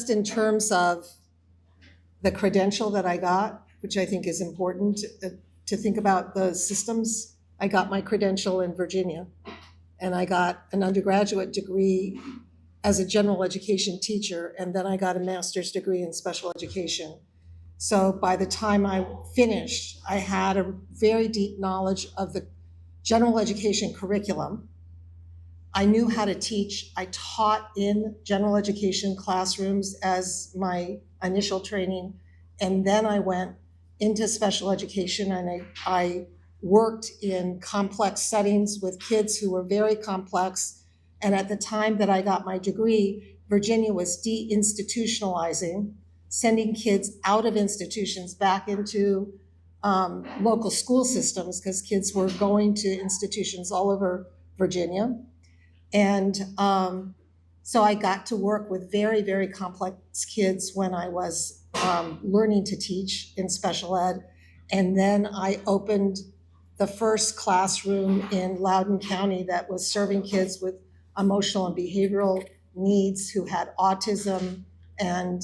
just in terms of the credential that I got, which I think is important to think about the systems. I got my credential in Virginia, and I got an undergraduate degree as a general education teacher, and then I got a master's degree in special education. So by the time I finished, I had a very deep knowledge of the general education curriculum. I knew how to teach. I taught in general education classrooms as my initial training, and then I went into special education, and I worked in complex settings with kids who were very complex. And at the time that I got my degree, Virginia was deinstitutionalizing, sending kids out of institutions back into local school systems, because kids were going to institutions all over Virginia. And so I got to work with very, very complex kids when I was learning to teach in special ed. And then I opened the first classroom in Loudoun County that was serving kids with emotional and behavioral needs who had autism and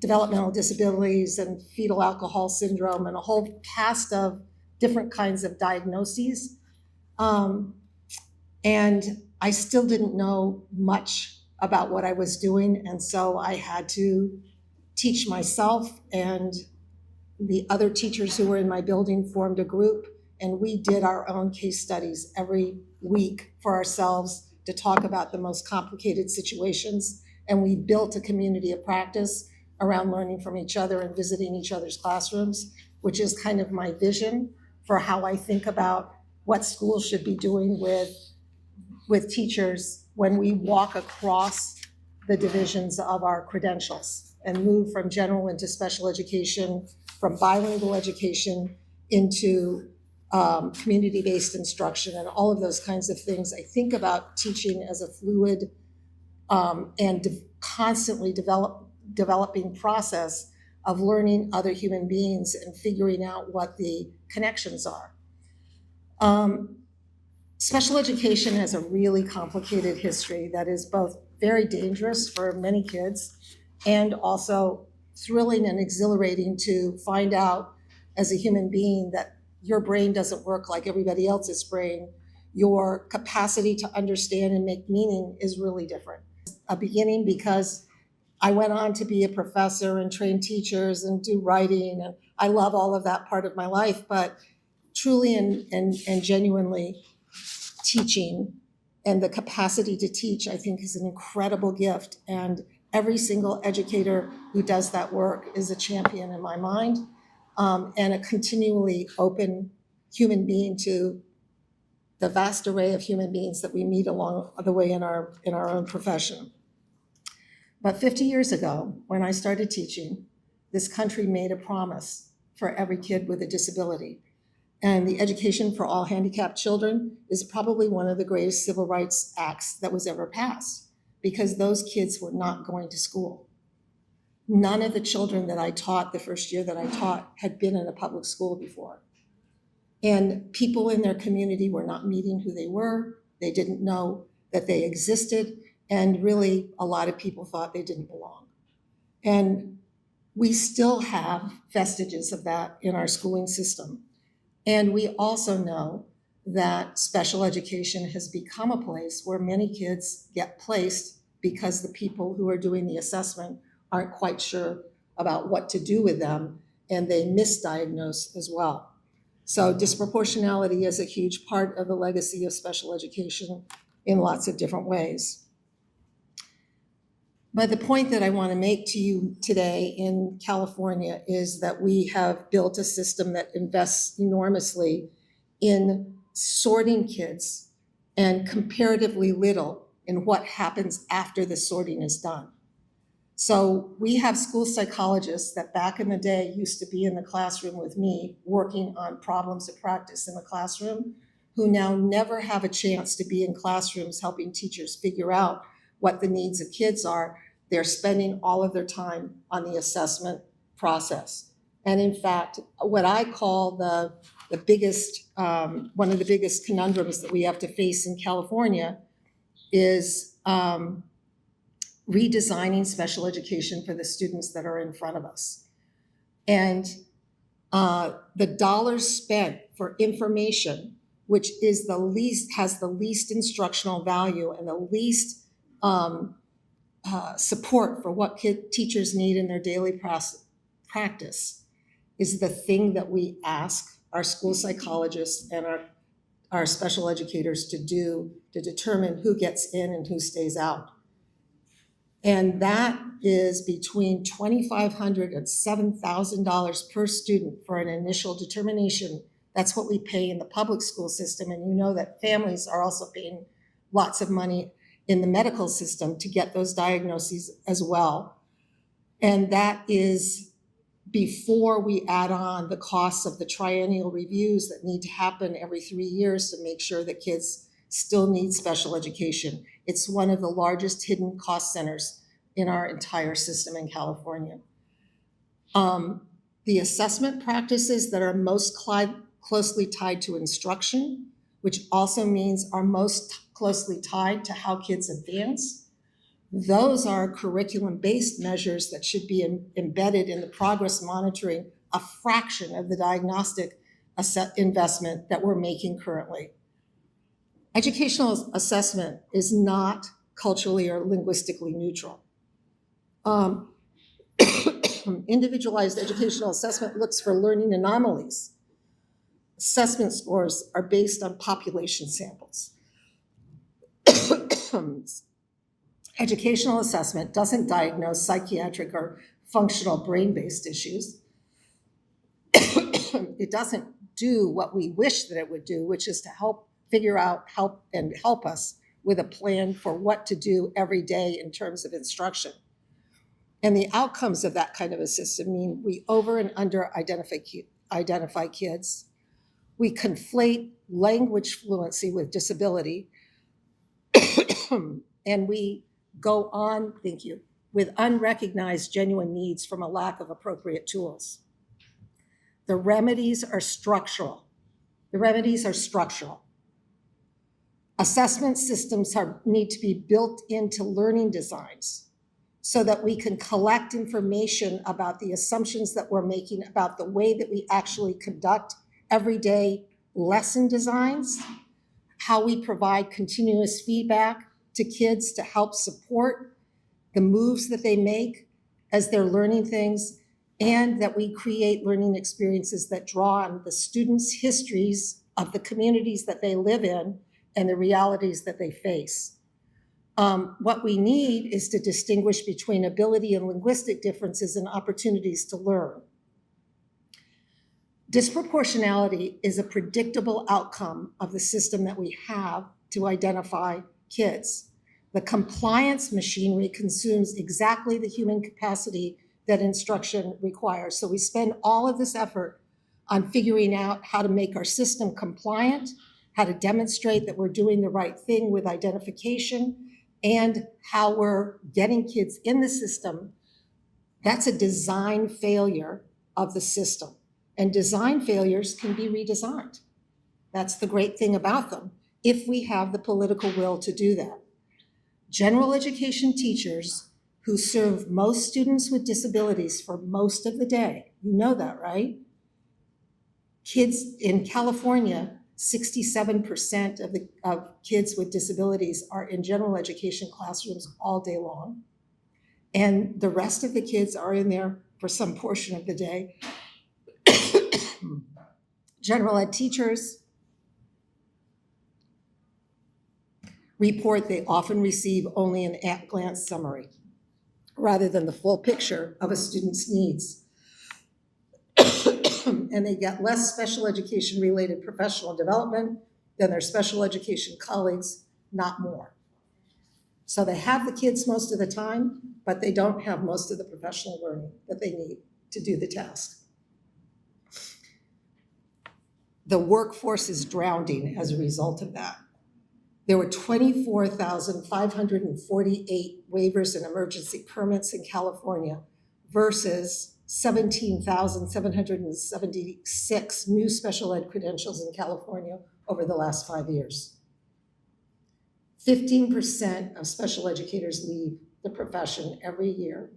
developmental disabilities and fetal alcohol syndrome and a whole cast of different kinds of diagnoses. And I still didn't know much about what I was doing, and so I had to teach myself, and the other teachers who were in my building formed a group, and we did our own case studies every week for ourselves to talk about the most complicated situations, and we built a community of practice around learning from each other and visiting each other's classrooms, which is kind of my vision for how I think about what schools should be doing with teachers when we walk across the divisions of our credentials and move from general into special education, from bilingual education into community-based instruction and all of those kinds of things. I think about teaching as a fluid and constantly developing process of learning other human beings and figuring out what the connections are. Special education has a really complicated history that is both very dangerous for many kids and also thrilling and exhilarating to find out as a human being that your brain doesn't work like everybody else's brain. Your capacity to understand and make meaning is really different. A beginning because I went on to be a professor and train teachers and do writing, and I love all of that part of my life, but truly and genuinely teaching and the capacity to teach, I think, is an incredible gift. And every single educator who does that work is a champion in my mind, and a continually open human being to the vast array of human beings that we meet along the way in our own profession. But 50 years ago, when I started teaching, this country made a promise for every kid with a disability. And the Education for All Handicapped Children is probably one of the greatest civil rights acts that was ever passed, because those kids were not going to school. None of the children that I taught the first year that I taught had been in a public school before. And people in their community were not meeting who they were. They didn't know that they existed. And really, a lot of people thought they didn't belong. And we still have vestiges of that in our schooling system. And we also know that special education has become a place where many kids get placed because the people who are doing the assessment aren't quite sure about what to do with them, and they misdiagnose as well. So disproportionality is a huge part of the legacy of special education in lots of different ways. But the point that I want to make to you today in California is that we have built a system that invests enormously in sorting kids and comparatively little in what happens after the sorting is done. So we have school psychologists that back in the day used to be in the classroom with me working on problems of practice in the classroom, who now never have a chance to be in classrooms helping teachers figure out what the needs of kids are. They're spending all of their time on the assessment process. And in fact, what I call the biggest, one of the biggest conundrums that we have to face in California is redesigning special education for the students that are in front of us. And the dollars spent for information, which is has the least instructional value and the least support for what teachers need in their daily practice, is the thing that we ask our school psychologists and our special educators to do to determine who gets in and who stays out. And that is between $2,500 and $7,000 per student for an initial determination. That's what we pay in the public school system. And you know that families are also paying lots of money in the medical system to get those diagnoses as well. And that is before we add on the costs of the triennial reviews that need to happen every 3 years to make sure that kids still need special education. It's one of the largest hidden cost centers in our entire system in California. The assessment practices that are most closely tied to instruction, which also means are most closely tied to how kids advance, those are curriculum-based measures that should be embedded in the progress monitoring, a fraction of the diagnostic investment that we're making currently. Educational assessment is not culturally or linguistically neutral. Individualized educational assessment looks for learning anomalies. Assessment scores are based on population samples. Educational assessment doesn't diagnose psychiatric or functional brain-based issues. It doesn't do what we wish that it would do, which is to help us with a plan for what to do every day in terms of instruction. And the outcomes of that kind of a system mean we over and under identify kids. We conflate language fluency with disability. And we go on, thank you, with unrecognized genuine needs from a lack of appropriate tools. The remedies are structural. Assessment systems need to be built into learning designs so that we can collect information about the assumptions that we're making about the way that we actually conduct everyday lesson designs, how we provide continuous feedback to kids to help support the moves that they make as they're learning things, and that we create learning experiences that draw on the students' histories of the communities that they live in and the realities that they face. What we need is to distinguish between ability and linguistic differences and opportunities to learn. Disproportionality is a predictable outcome of the system that we have to identify kids. The compliance machinery consumes exactly the human capacity that instruction requires. So we spend all of this effort on figuring out how to make our system compliant, how to demonstrate that we're doing the right thing with identification, and how we're getting kids in the system. That's a design failure of the system. And design failures can be redesigned. That's the great thing about them, if we have the political will to do that. General education teachers who serve most students with disabilities for most of the day, you know that, right? Kids in California, 67% of kids with disabilities are in general education classrooms all day long. And the rest of the kids are in there for some portion of the day. General ed teachers report they often receive only an at-glance summary rather than the full picture of a student's needs. And they get less special education related professional development than their special education colleagues, not more. So they have the kids most of the time, but they don't have most of the professional learning that they need to do the task. The workforce is drowning as a result of that. There were 24,548 waivers and emergency permits in California versus 17,776 new special ed credentials in California over the last 5 years. 15% of special educators leave the profession every year.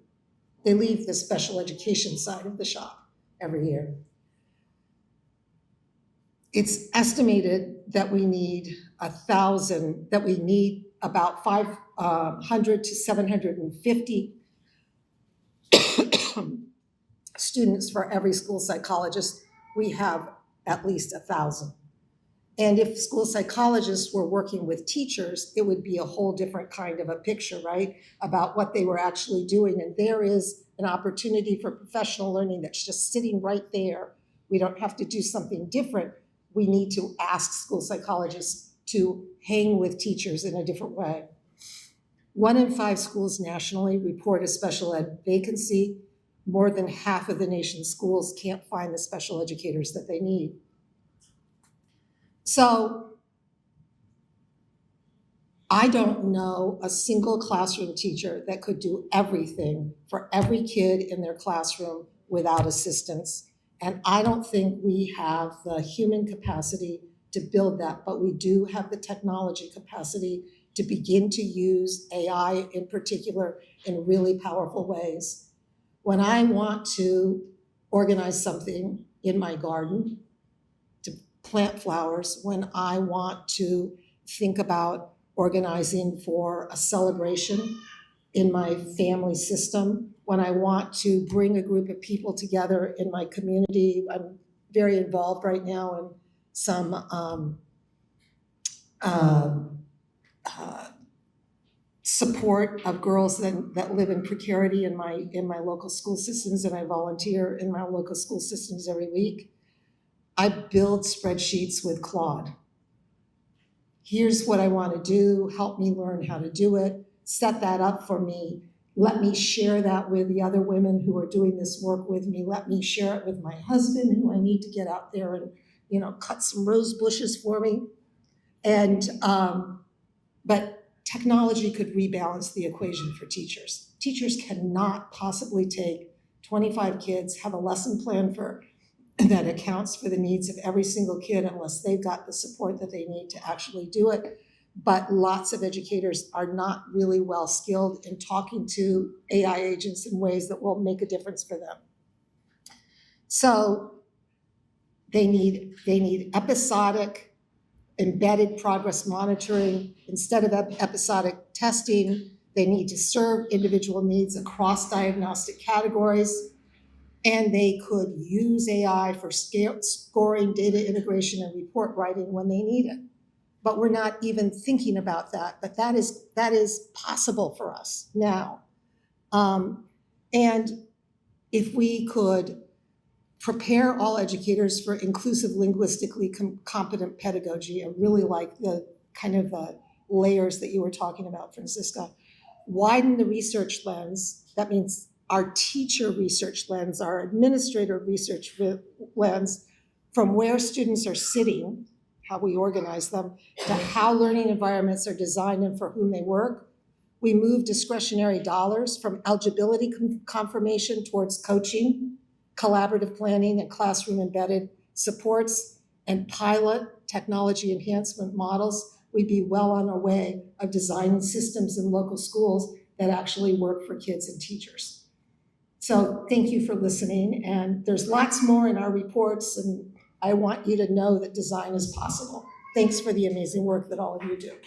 They leave the special education side of the shop every year. It's estimated that we need about 500 to 750 students for every school psychologist. We have at least 1,000. And if school psychologists were working with teachers, it would be a whole different kind of a picture, right? About what they were actually doing. And there is an opportunity for professional learning that's just sitting right there. We don't have to do something different. We need to ask school psychologists to hang with teachers in a different way. 1 in 5 schools nationally report a special ed vacancy. More than half of the nation's schools can't find the special educators that they need. So I don't know a single classroom teacher that could do everything for every kid in their classroom without assistance. And I don't think we have the human capacity to build that, but we do have the technology capacity to begin to use AI in particular in really powerful ways. When I want to organize something in my garden, to plant flowers, when I want to think about organizing for a celebration in my family system, when I want to bring a group of people together in my community. I'm very involved right now in some support of girls that live in precarity in my local school systems, and I volunteer in my local school systems every week. I build spreadsheets with Claude. Here's what I want to do, help me learn how to do it, set that up for me, let me share that with the other women who are doing this work with me, let me share it with my husband who I need to get out there and cut some rose bushes for me. And but technology could rebalance the equation for teachers. Teachers cannot possibly take 25 kids, have a lesson plan that accounts for the needs of every single kid unless they've got the support that they need to actually do it. But lots of educators are not really well skilled in talking to AI agents in ways that will make a difference for them. So they need episodic, embedded progress monitoring. Instead of episodic testing, they need to serve individual needs across diagnostic categories. And they could use AI for scoring, data integration, and report writing when they need it. But we're not even thinking about that. But that is possible for us now. And if we could prepare all educators for inclusive, linguistically competent pedagogy, I really like the kind of layers that you were talking about, Francisca. Widen the research lens. That means our teacher research lens, our administrator research lens, from where students are sitting, how we organize them, to how learning environments are designed and for whom they work. We move discretionary dollars from eligibility confirmation towards coaching, collaborative planning, and classroom embedded supports, and pilot technology enhancement models. We'd be well on our way of designing systems in local schools that actually work for kids and teachers. So thank you for listening, and there's lots more in our reports, and I want you to know that design is possible. Thanks for the amazing work that all of you do.